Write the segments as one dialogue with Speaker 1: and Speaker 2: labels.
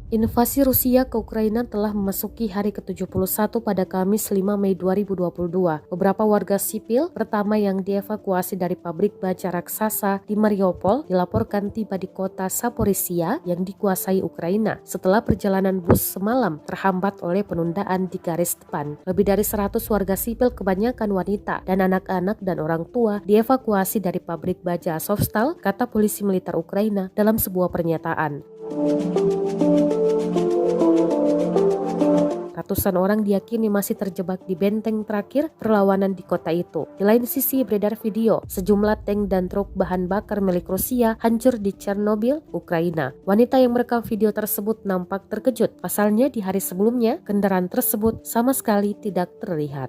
Speaker 1: Invasi Rusia ke Ukraina telah memasuki hari ke-71 pada Kamis 5 Mei 2022. Beberapa warga sipil pertama yang dievakuasi dari pabrik baja raksasa di Mariupol dilaporkan tiba di kota Zaporizhia yang dikuasai Ukraina setelah perjalanan bus semalam terhambat oleh penundaan di garis depan. Lebih dari 100 warga sipil, kebanyakan wanita dan anak-anak dan orang tua, dievakuasi dari pabrik baja Azovstal, kata polisi militer Ukraina dalam sebuah pernyataan. Ratusan orang diyakini masih terjebak di benteng terakhir perlawanan di kota itu. Di lain sisi, beredar video sejumlah tank dan truk bahan bakar milik Rusia hancur di Chernobyl, Ukraina. Wanita yang merekam video tersebut nampak terkejut. Pasalnya di hari sebelumnya, kendaraan tersebut sama sekali tidak terlihat.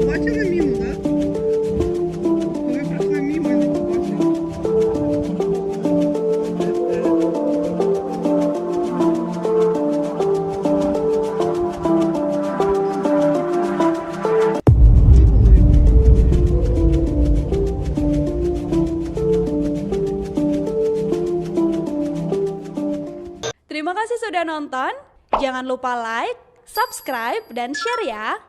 Speaker 2: Бачили міну, так? Коли пройшли мимо, не побачили.
Speaker 3: Terima kasih sudah nonton. Jangan lupa like, subscribe, dan share ya.